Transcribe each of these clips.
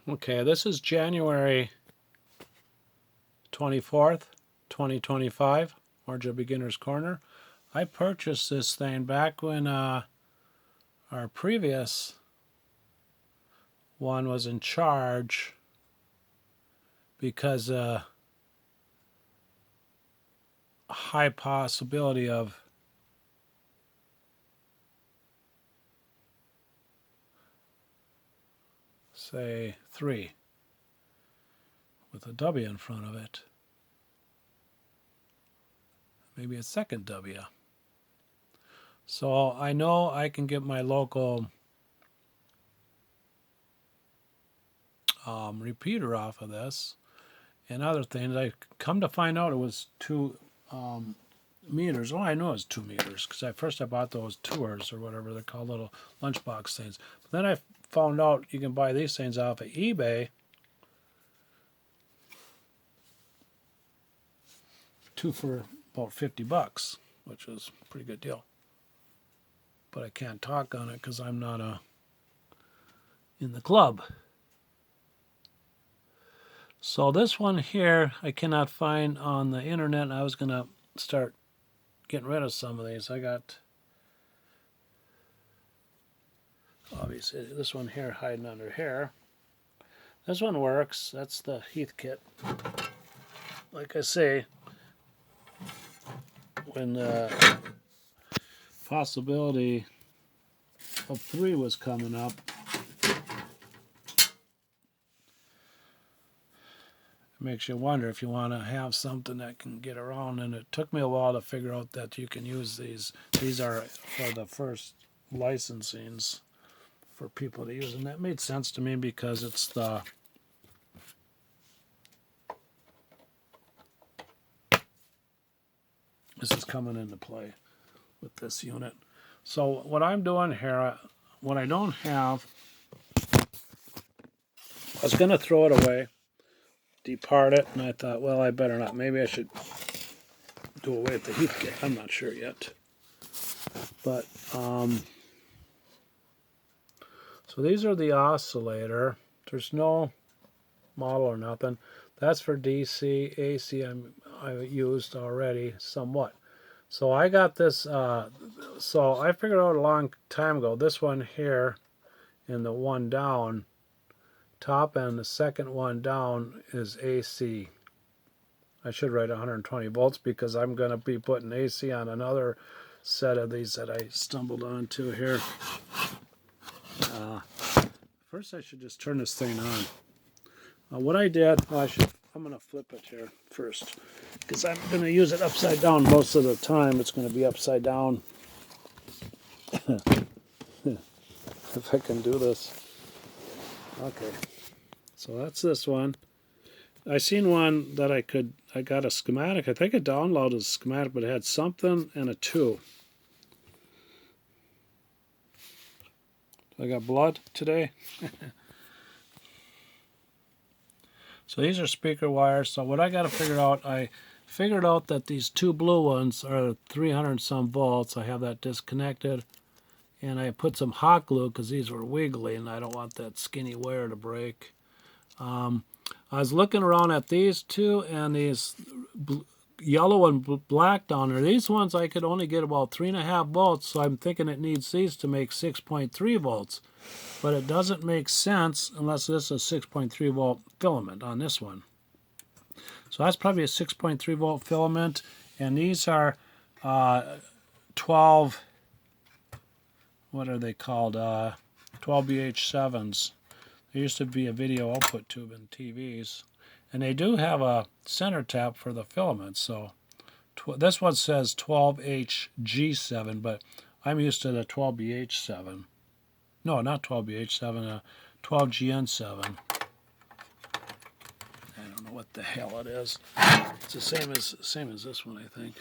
Okay, this is January 24th, 2025, Orja Beginner's Corner. I purchased this thing back when our previous one was in charge because high possibility of say 3 with a W in front of it. Maybe a second W. So I know I can get my local repeater off of this and other things. I come to find out it was 2 meters. Oh, I know it was 2 meters because at first I bought those tours or whatever they're called, little lunchbox things. But then I found out you can buy these things off of eBay. 2 for about $50, which is a pretty good deal. But I can't talk on it because I'm not in the club. So this one here I cannot find on the internet. I was gonna start getting rid of some of these. I got obviously this one here hiding under here. This one works. That's the Heath kit. Like I say, when the possibility of 3 was coming up, it makes you wonder if you want to have something that can get around. And it took me a while to figure out that you can use these. These are for the first licensings for people to use, and that made sense to me because it's the this is coming into play with this unit. So what I'm doing here, what I don't have, I was going to throw it away, depart it, and I thought, well, I better not. Maybe I should do away with the Heath kit. I'm not sure yet. But, so these are the oscillator. There's no model or nothing. That's for DC, AC I used already somewhat. So I got this, so I figured out a long time ago, this one here and the one down, top and the second one down is AC. I should write 120 volts because I'm going to be putting AC on another set of these that I stumbled onto here. First I should just turn this thing on. What I did, I'm going to flip it here first because I'm going to use it upside down most of the time. It's going to be upside down. If I can do this. Okay. So that's this one. I seen one that I got a schematic. I think I downloaded a schematic, but it had something and a 2. I got blood today. So these are speaker wires. So what I got to figure out, I figured out that these 2 blue ones are 300 some volts. I have that disconnected. And I put some hot glue because these were wiggly and I don't want that skinny wire to break. I was looking around at these 2 and these yellow and black down there. These ones I could only get about 3.5 volts, so I'm thinking it needs these to make 6.3 volts. But it doesn't make sense unless this is a 6.3 volt filament on this one. So that's probably a 6.3 volt filament, and these are 12, what are they called? 12BH7s. There used to be a video output tube in TVs. And they do have a center tap for the filament. So this one says 12HG7, but I'm used to the 12BH7. No, not 12BH7, 12GN7. I don't know what the hell it is. It's the same as this one, I think.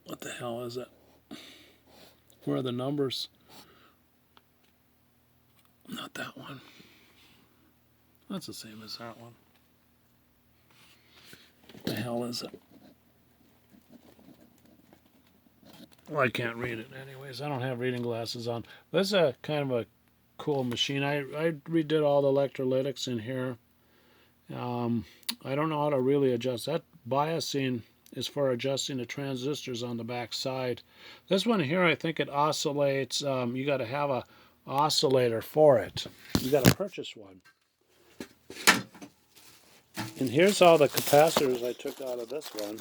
What the hell is it? Where are the numbers? Not that one. That's the same as that one. What the hell is it? Well, I can't read it anyways. I don't have reading glasses on. This is a kind of a cool machine. I redid all the electrolytics in here. I don't know how to really adjust. That biasing is for adjusting the transistors on the back side. This one here, I think it oscillates. You got to have a oscillator for it. You got to purchase one. And here's all the capacitors I took out of this one.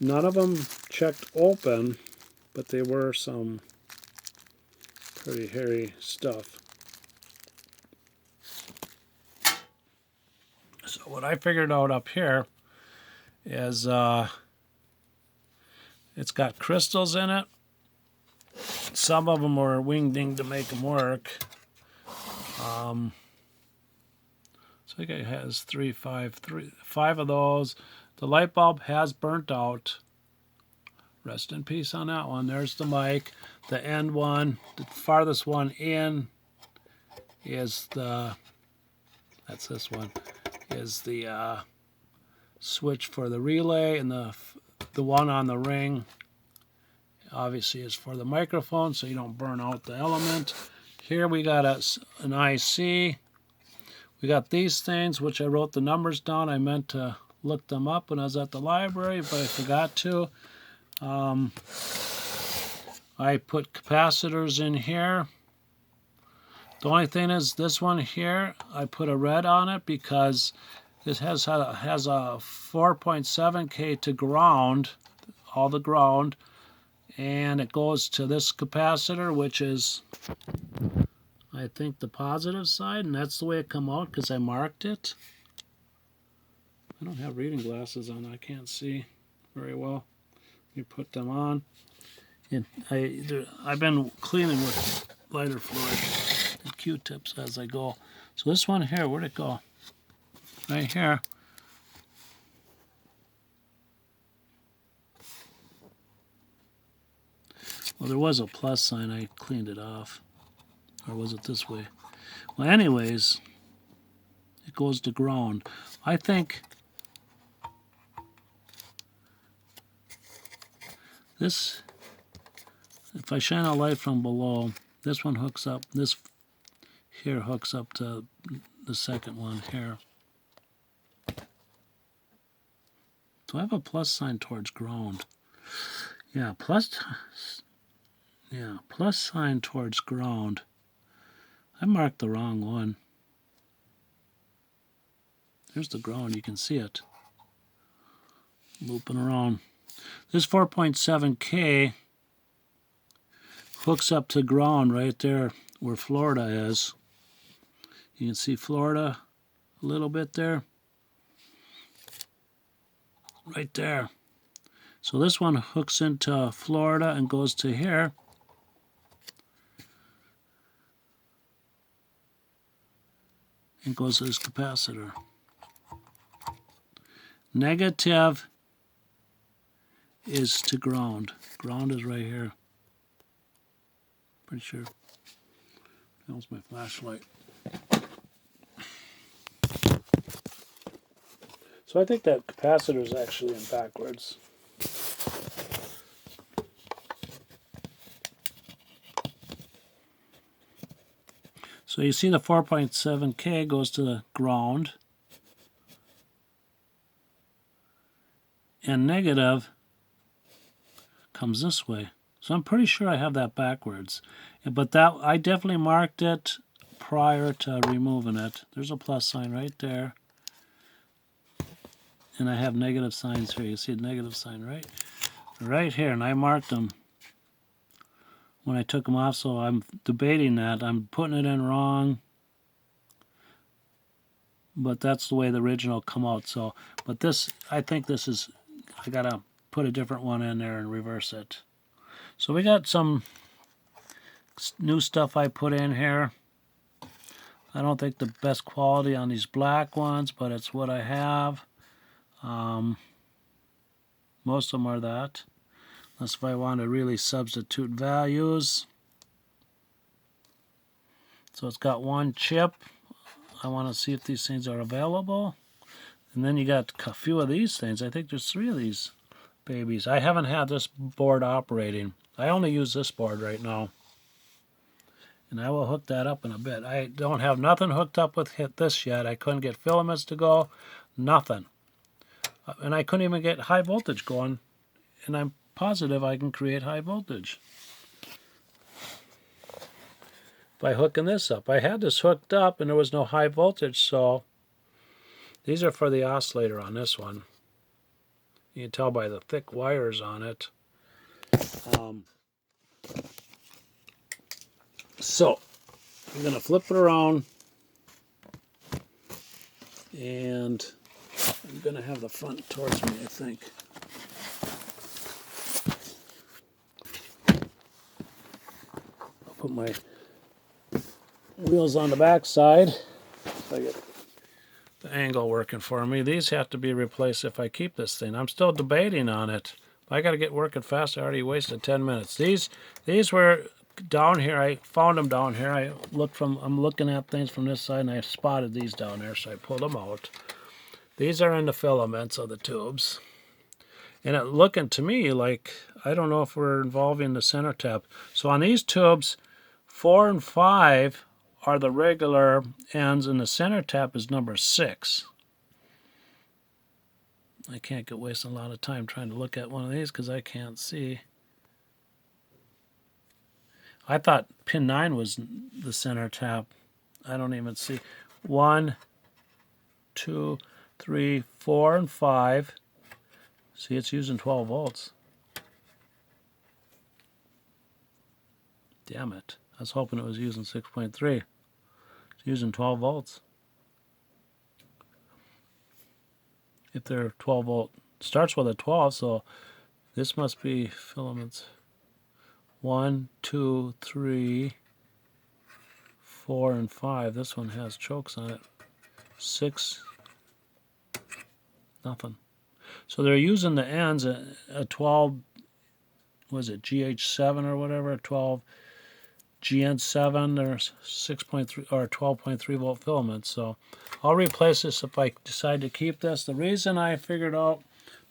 None of them checked open, but they were some pretty hairy stuff. So what I figured out up here is it's got crystals in it. Some of them were wingding to make them work. So I think it has five of those. The light bulb has burnt out. Rest in peace on that one. There's the mic. The end one, the farthest one in is that's this one, is the switch for the relay, and the one on the ring obviously is for the microphone, so you don't burn out the element. Here we got an IC. We got these things, which I wrote the numbers down. I meant to look them up when I was at the library, but I forgot to. I put capacitors in here. The only thing is this one here, I put a red on it because this has a 4.7K to ground, all the ground, and it goes to this capacitor, which is, I think, the positive side, and that's the way it come out because I marked it. I don't have reading glasses on, I can't see very well. You put them on. And I've been cleaning with lighter fluid and Q-tips as I go. So this one here, where'd it go? Right here. Well, there was a plus sign. I cleaned it off. Or was it this way? Well, anyways, it goes to ground. I think this, if I shine a light from below, this one hooks up, this here hooks up to the second one here. Do I have a plus sign towards ground? Yeah, plus sign towards ground. I marked the wrong one. There's the ground, you can see it. Looping around. This 4.7K hooks up to ground right there where Florida is. You can see Florida a little bit there. Right there. So this one hooks into Florida and goes to here. And goes to this capacitor. Negative is to ground. Ground is right here. Pretty sure. That was my flashlight. So I think that capacitor is actually in backwards. So you see the 4.7K goes to the ground. And negative comes this way. So I'm pretty sure I have that backwards. But that I definitely marked it prior to removing it. There's a plus sign right there. And I have negative signs here. You see the negative sign right here. And I marked them when I took them off. So I'm debating that. I'm putting it in wrong. But that's the way the original come out. So, but this, I think this is, I gotta put a different one in there and reverse it. So we got some new stuff I put in here. I don't think the best quality on these black ones, but it's what I have. Most of them are that. Unless if I want to really substitute values. So it's got one chip. I want to see if these things are available. And then you got a few of these things. I think there's 3 of these babies. I haven't had this board operating. I only use this board right now. And I will hook that up in a bit. I don't have nothing hooked up with this yet. I couldn't get filaments to go, nothing. And I couldn't even get high voltage going, and I'm positive I can create high voltage by hooking this up. I had this hooked up and there was no high voltage, so these are for the oscillator on this one. You can tell by the thick wires on it. So I'm going to flip it around, and I'm going to have the front towards me, I think. I'll put my wheels on the back side so I get the angle working for me. These have to be replaced if I keep this thing. I'm still debating on it. I got to get working fast. I already wasted 10 minutes. These were down here. I found them down here. I'm looking at things from this side, and I spotted these down there, so I pulled them out. These are in the filaments of the tubes. And it looking to me like, I don't know if we're involving the center tap. So on these tubes, 4 and 5 are the regular ends, and the center tap is number 6. I can't get wasting a lot of time trying to look at one of these because I can't see. I thought pin 9 was the center tap. I don't even see. 1, 2, 3, 4, and 5. See, it's using 12 volts. Damn it. I was hoping it was using 6.3. It's using 12 volts. If they're 12 volt, starts with a 12, so this must be filaments. 1, 2, 3, 4, and 5. This one has chokes on it. 6, nothing. So they're using the ends, a 12, was it GH7 or whatever, 12 GN7, there's 6.3 or 12.3 volt filaments. So I'll replace this if I decide to keep this. The reason I figured out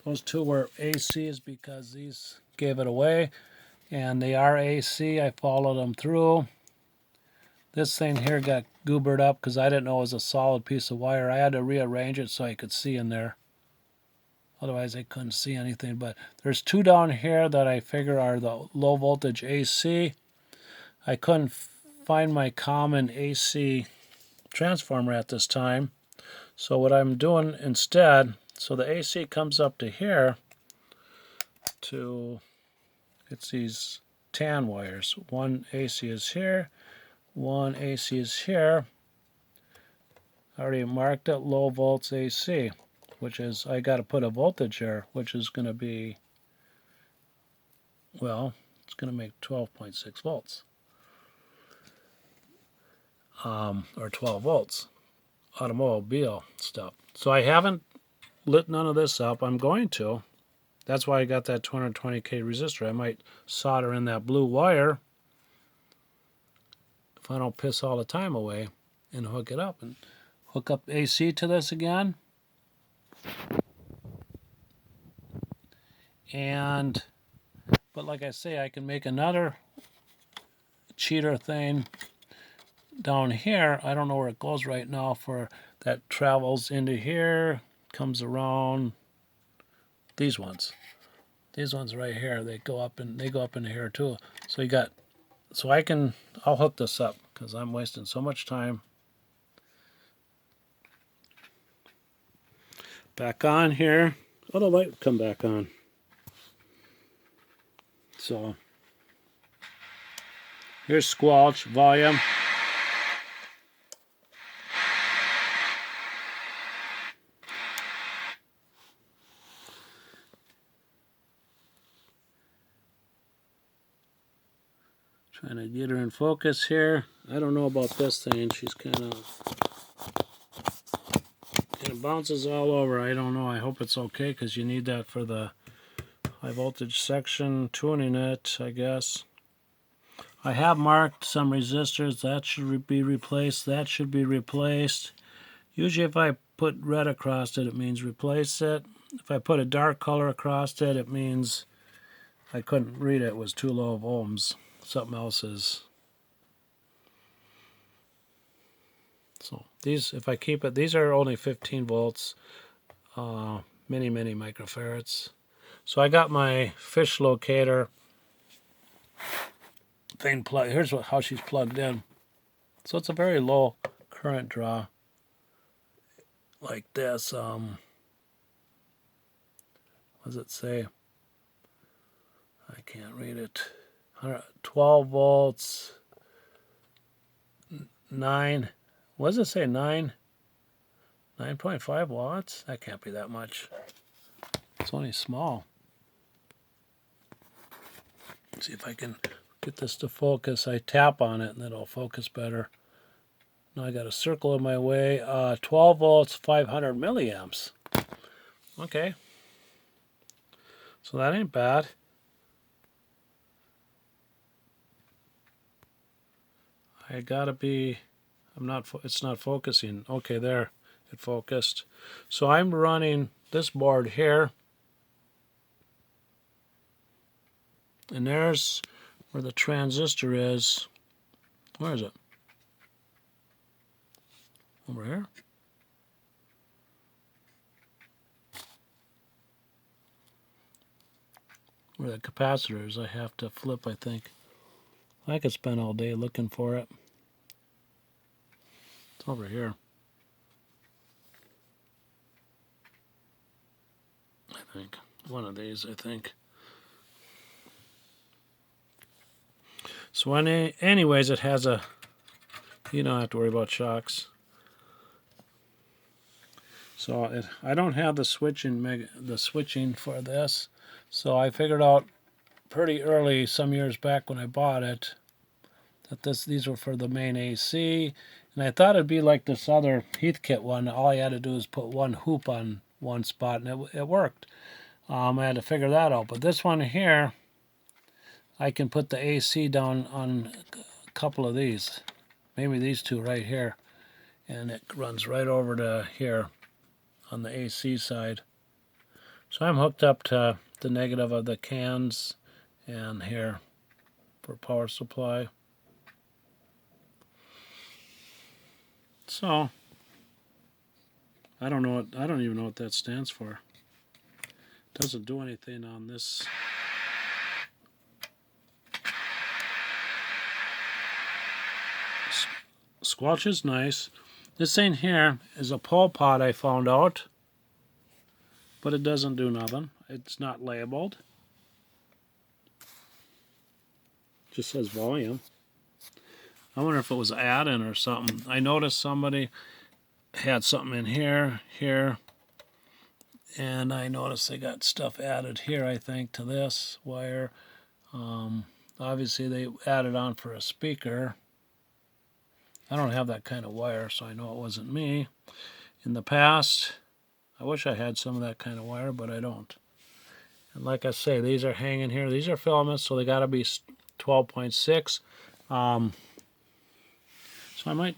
those two were AC is because these gave it away, and they are AC. I followed them through. This thing here got goobered up because I didn't know it was a solid piece of wire. I had to rearrange it so I could see in there. Otherwise I couldn't see anything. But there's two down here that I figure are the low voltage AC. I couldn't find my common AC transformer at this time. So what I'm doing instead, so the AC comes up to here, it's these tan wires. One AC is here, one AC is here. I already marked it low volts AC, which is, I got to put a voltage here, which is going to be, well, it's going to make 12.6 volts. Or 12 volts, automobile stuff. So I haven't lit none of this up. I'm going to. That's why I got that 220K resistor. I might solder in that blue wire if I don't piss all the time away and hook it up. And hook up AC to this again. But like I say, I can make another cheater thing down here. I don't know where it goes right now, for that travels into here, comes around these ones right here. They go up into here too. So I'll hook this up because I'm wasting so much time. Back on here. Oh, the light would come back on. So here's squelch, volume. Trying to get her in focus here. I don't know about this thing. She's kind of bounces all over. I don't know. I hope it's okay because you need that for the high voltage section, tuning it, I guess. I have marked some resistors. That should be replaced. That should be replaced. Usually if I put red across it, it means replace it. If I put a dark color across it, it means I couldn't read it. It was too low of ohms. Something else is These, if I keep it, these are only 15 volts, many microfarads. So I got my fish locator thing plugged. Here's how she's plugged in. So it's a very low current draw, like this. What does it say? I can't read it. 12 volts, 9. What does it say? 9.5 watts? That can't be that much. It's only small. Let's see if I can get this to focus. I tap on it and it'll focus better. Now I got a circle in my way. 12 volts, 500 milliamps. Okay. So that ain't bad. I gotta be, it's not focusing. Okay, there, it focused. So I'm running this board here. And there's where the transistor is. Where is it? Over here? Where the capacitor is, I have to flip, I think. I could spend all day looking for it. It's over here. I think. One of these, I think. So anyways, it has a, you don't have to worry about shocks. So I don't have the switching for this. So I figured out pretty early, some years back when I bought it, that these were for the main AC. And I thought it'd be like this other Heathkit one. All I had to do is put one hoop on one spot, and it worked. I had to figure that out. But this one here, I can put the AC down on a couple of these. Maybe these two right here. And it runs right over to here on the AC side. So I'm hooked up to the negative of the cans and here for power supply. So I don't even know what that stands for. It doesn't do anything on this. Squelch is nice. This thing here is a pole pot, I found out, but it doesn't do nothing. It's not labeled. It just says volume. I wonder if it was add-in or something. I noticed somebody had something in here, and I noticed they got stuff added here, I think, to this wire. Obviously, they added on for a speaker. I don't have that kind of wire, so I know it wasn't me. In the past, I wish I had some of that kind of wire, but I don't. And like I say, these are hanging here. These are filaments, so they got to be 12.6. So I might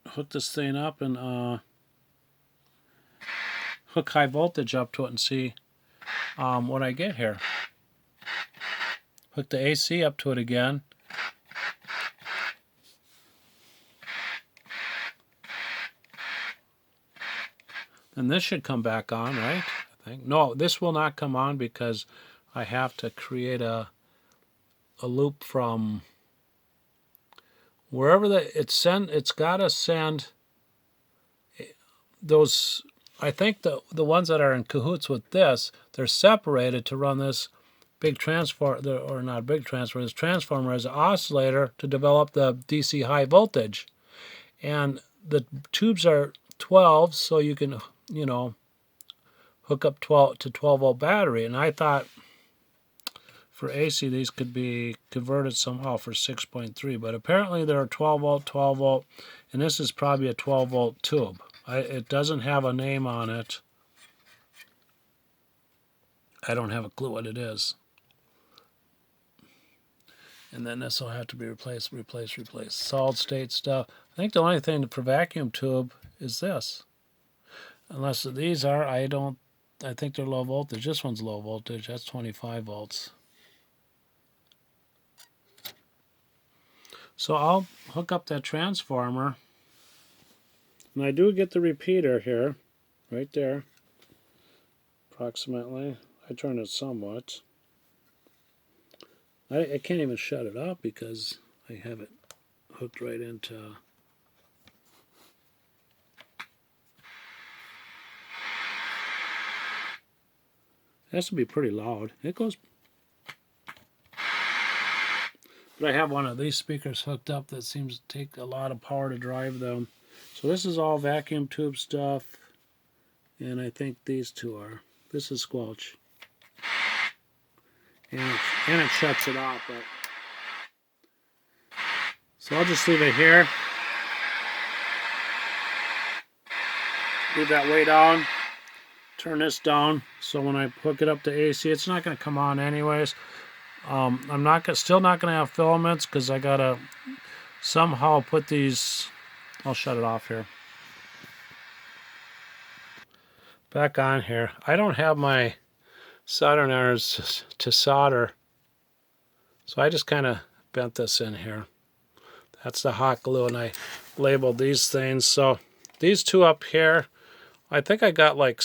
hook this thing up and hook high voltage up to it and see what I get here. Hook the AC up to it again. And this should come back on, right? I think. No, this will not come on because I have to create a loop from wherever it's got to send those. I think the ones that are in cahoots with this, they're separated to run this big transformer, or not big transformer, this transformer as an oscillator to develop the DC high voltage. And the tubes are 12, so you can, hook up 12 to 12 volt battery. And I thought for AC these could be converted somehow for 6.3, but apparently they're 12 volt, and this is probably a 12 volt tube. It doesn't have a name on it. I don't have a clue what it is. And then this will have to be replaced. Solid state stuff. I think the only thing for vacuum tube is this. Unless these are, I think they're low voltage. This one's low voltage. That's 25 volts. So I'll hook up that transformer And I do get the repeater here, right there, approximately. I turn it somewhat. I can't even shut it off because I have it hooked right into... It has to be pretty loud. It goes... But I have one of these speakers hooked up that seems to take a lot of power to drive them. So this is all vacuum tube stuff. And I think these two are. This is squelch. And it shuts it off. But... So I'll just leave it here. Leave that way down. Turn this down. So when I hook it up to AC, it's not going to come on anyways. I'm still not going to have filaments because I got to somehow put these... I'll shut it off here. Back on here. I don't have my soldering irons to solder. So I just kind of bent this in here. That's the hot glue, and I labeled these things. So these two up here, I think I got like...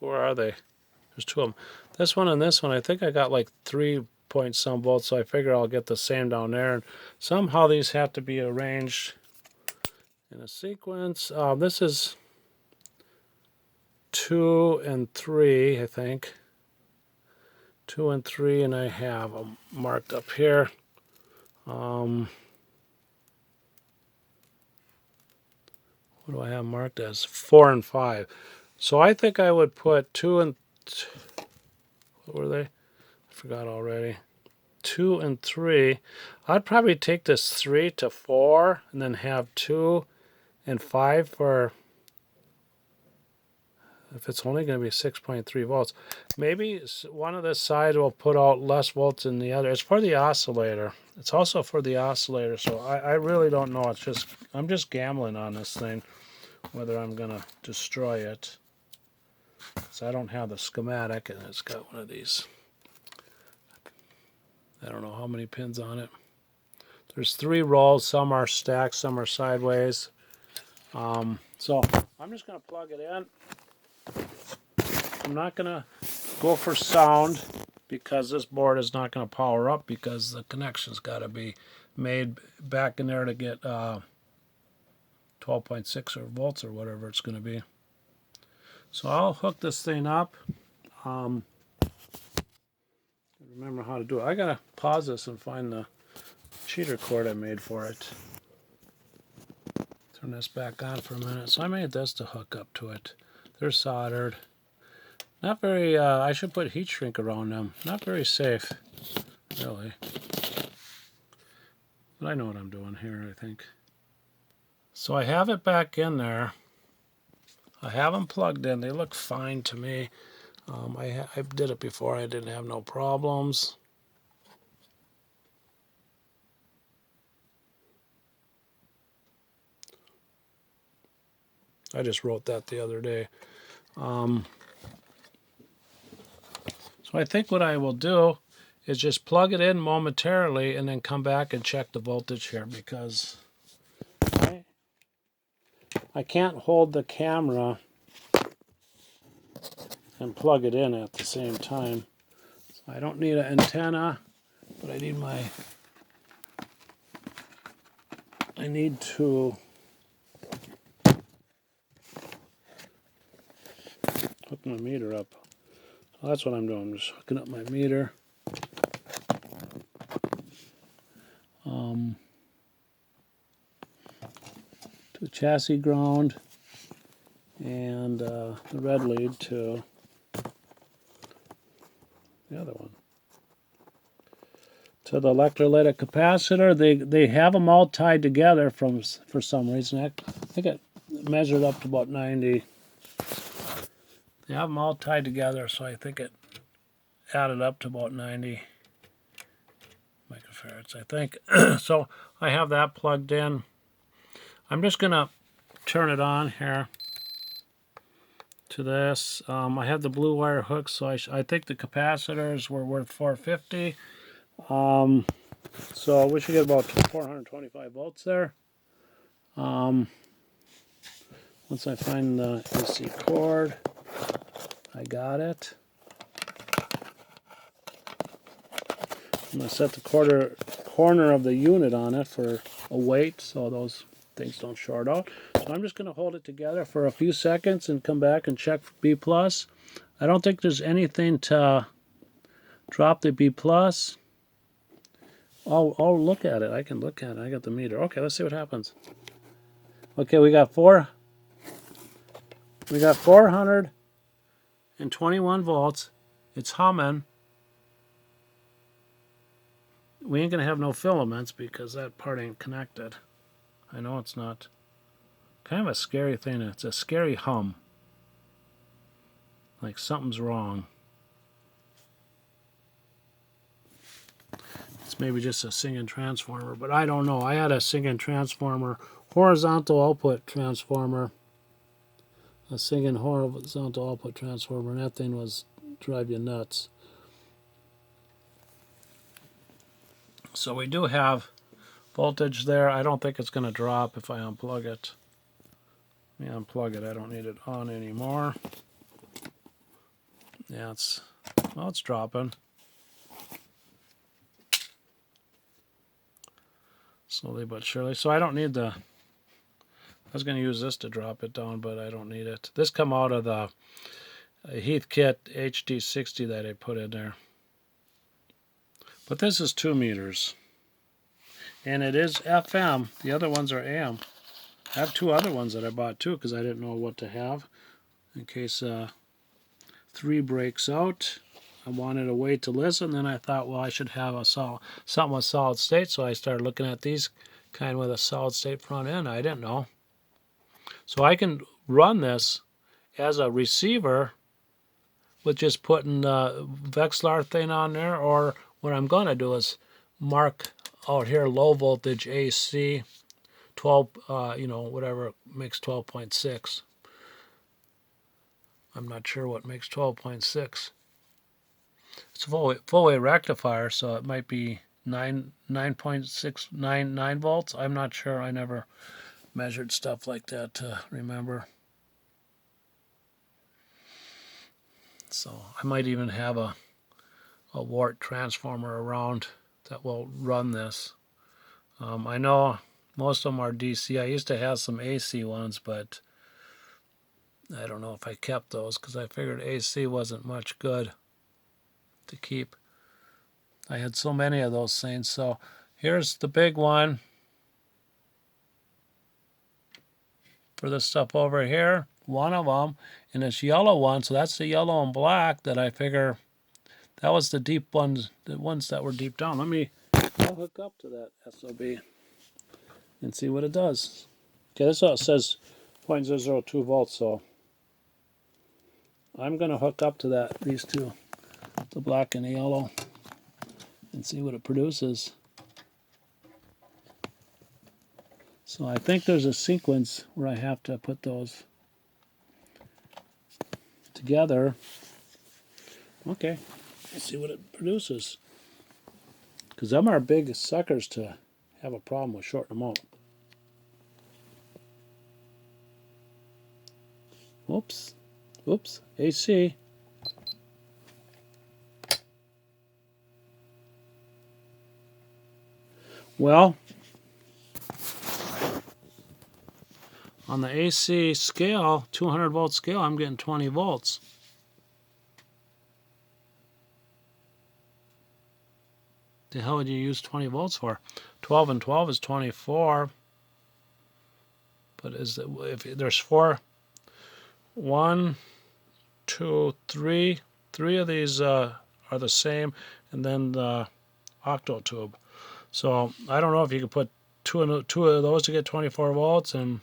Where are they? There's two of them. This one and this one, I think I got like 3 point some volts, so I figure I'll get the same down there. And somehow these have to be arranged in a sequence. This is 2 and 3, I think. 2 and 3, and I have them marked up here. What do I have marked as? 4 and 5. So I think I would put 2 and... What were they? I forgot already. 2 and 3. I'd probably take this 3 to 4 and then have 2 and 5 for... If it's only going to be 6.3 volts. Maybe one of this side will put out less volts than the other. It's for the oscillator. It's also for the oscillator, so I really don't know. It's just... I'm just gambling on this thing, whether I'm going to destroy it. So I don't have the schematic, and it's got one of these. I don't know how many pins on it. There's 3 rolls. Some are stacked, some are sideways. So I'm just going to plug it in. I'm not going to go for sound because this board is not going to power up because the connection's got to be made back in there to get 12.6 or volts or whatever it's going to be. So I'll hook this thing up. Remember how to do it. I gotta pause this and find the cheater cord I made for it. Turn this back on for a minute. So I made this to hook up to it. They're soldered. Not very, I should put heat shrink around them. Not very safe, really. But I know what I'm doing here, I think. So I have it back in there. I have them plugged in. They look fine to me. I did it before. I didn't have no problems. I just wrote that the other day. So I think what I will do is just plug it in momentarily and then come back and check the voltage here because I can't hold the camera and plug it in at the same time. So I don't need an antenna, but I need to hook my meter up. So that's what I'm doing. I'm just hooking up my meter. To chassis ground and the red lead to the other one. To the electrolytic capacitor, they have them all tied together for some reason. I think it measured up to about 90. They have them all tied together, so I think it added up to about 90 microfarads, I think. So I have that plugged in. I'm just going to turn it on here to this. I have the blue wire hook, so I think the capacitors were worth 450. So we should get about 425 volts there. Once I find the AC cord, I got it. I'm going to set the corner of the unit on it for a weight so those things don't short out. So I'm just going to hold it together for a few seconds and come back and check for B+. I don't think there's anything to drop the B+. I'll look at it. I can look at it. I got the meter. Okay, let's see what happens. Okay, we got 421 volts. It's humming. We ain't gonna have no filaments because that part ain't connected. I know it's not. Kind of a scary thing. It's a scary hum. Like something's wrong. It's maybe just a singing transformer, but I don't know. I had a singing transformer, horizontal output transformer, a singing horizontal output transformer, and that thing was drive you nuts. So we do have voltage there. I don't think it's going to drop if I unplug it. Let me unplug it. I don't need it on anymore. Yeah, it's dropping. Slowly but surely. So I don't need the... I was going to use this to drop it down, but I don't need it. This come out of the Heathkit HD60 that I put in there. But this is 2 meters. And it is FM. The other ones are AM. I have 2 other ones that I bought too because I didn't know what to have. In case 3 breaks out. I wanted a way to listen. Then I thought, well, I should have something with solid state. So I started looking at these kind with a solid state front end. I didn't know. So I can run this as a receiver with just putting the Vexlar thing on there, or what I'm going to do is mark out here low voltage AC 12, whatever makes 12.6. I'm not sure what makes 12.6. It's a full wave rectifier, so it might be 9.699 volts. I'm not sure. I never measured stuff like that to remember. So I might even have a wart transformer around that will run this. I know most of them are DC. I used to have some AC ones, but I don't know if I kept those because I figured AC wasn't much good to keep. I had so many of those things. So here's the big one for this stuff over here. One of them, and this yellow one. So that's the yellow and black that I figure that was the deep ones, the ones that were deep down. I'll hook up to that SOB and see what it does. Okay, this all says 0.002 volts, so I'm going to hook up to these two, the black and the yellow, and see what it produces. So I think there's a sequence where I have to put those together. Okay, let's see what it produces. Because them are big suckers to have a problem with shorting them out. Oops, AC. Well, on the AC scale, 200 volt scale, I'm getting 20 volts. The hell would you use 20 volts for? 12 and 12 is 24. But if there's 4, 1, 2, 3, 3 of these are the same, and then the octo tube. So I don't know if you could put two of those to get 24 volts, and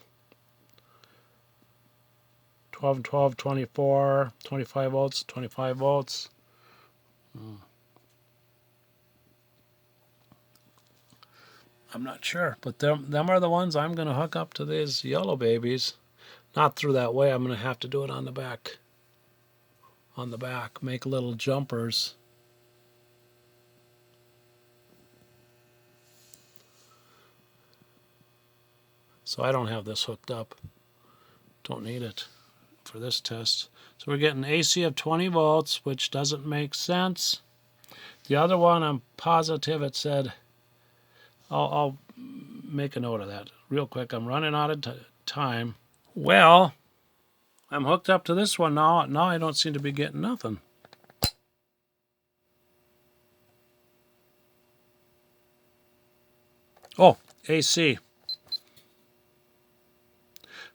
12 and 12, 24, 25 volts, 25 volts. I'm not sure, but them are the ones I'm going to hook up to these yellow babies. Not through that way. I'm going to have to do it on the back. On the back, make little jumpers. So I don't have this hooked up Don't need it for this test. So we're getting AC of 20 volts, which doesn't make sense. The other one, I'm positive it said, I'll make a note of that real quick. I'm running out of time. Well, I'm hooked up to this one now. Now I don't seem to be getting nothing. Oh, AC.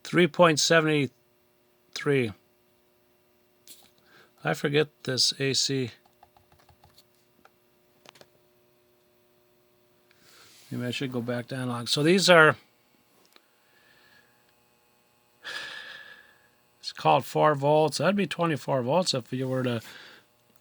3.73. I forget this AC. Maybe I should go back to analog. So these are, it's called 4 volts. That'd be 24 volts if you were to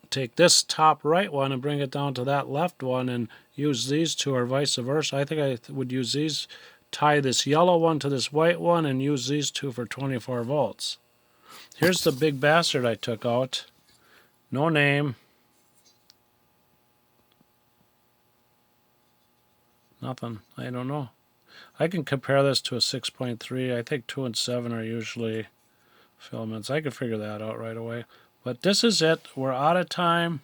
take this top right one and bring it down to that left one and use these two, or vice versa. I think I would use these, tie this yellow one to this white one and use these two for 24 volts. Here's the big bastard I took out. No name. Nothing. I don't know. I can compare this to a 6.3. I think 2 and 7 are usually filaments. I could figure that out right away. But this is it. We're out of time.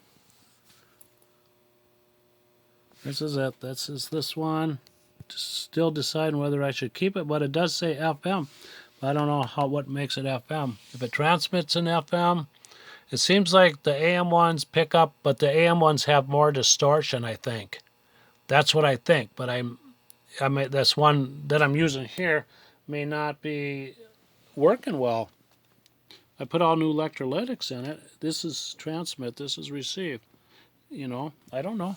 This is it. This is this one. Still deciding whether I should keep it, but it does say FM. I don't know what makes it FM. If it transmits in FM, it seems like the AM ones pick up, but the AM ones have more distortion, I think. That's what I think, but this one that I'm using here may not be working well. I put all new electrolytics in it. This is transmit, this is receive. You know, I don't know.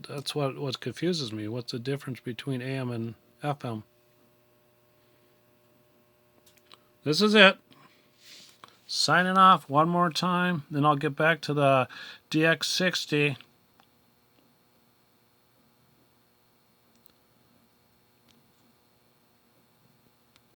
That's what confuses me. What's the difference between AM and FM? This is it. Signing off one more time, then I'll get back to the DX60.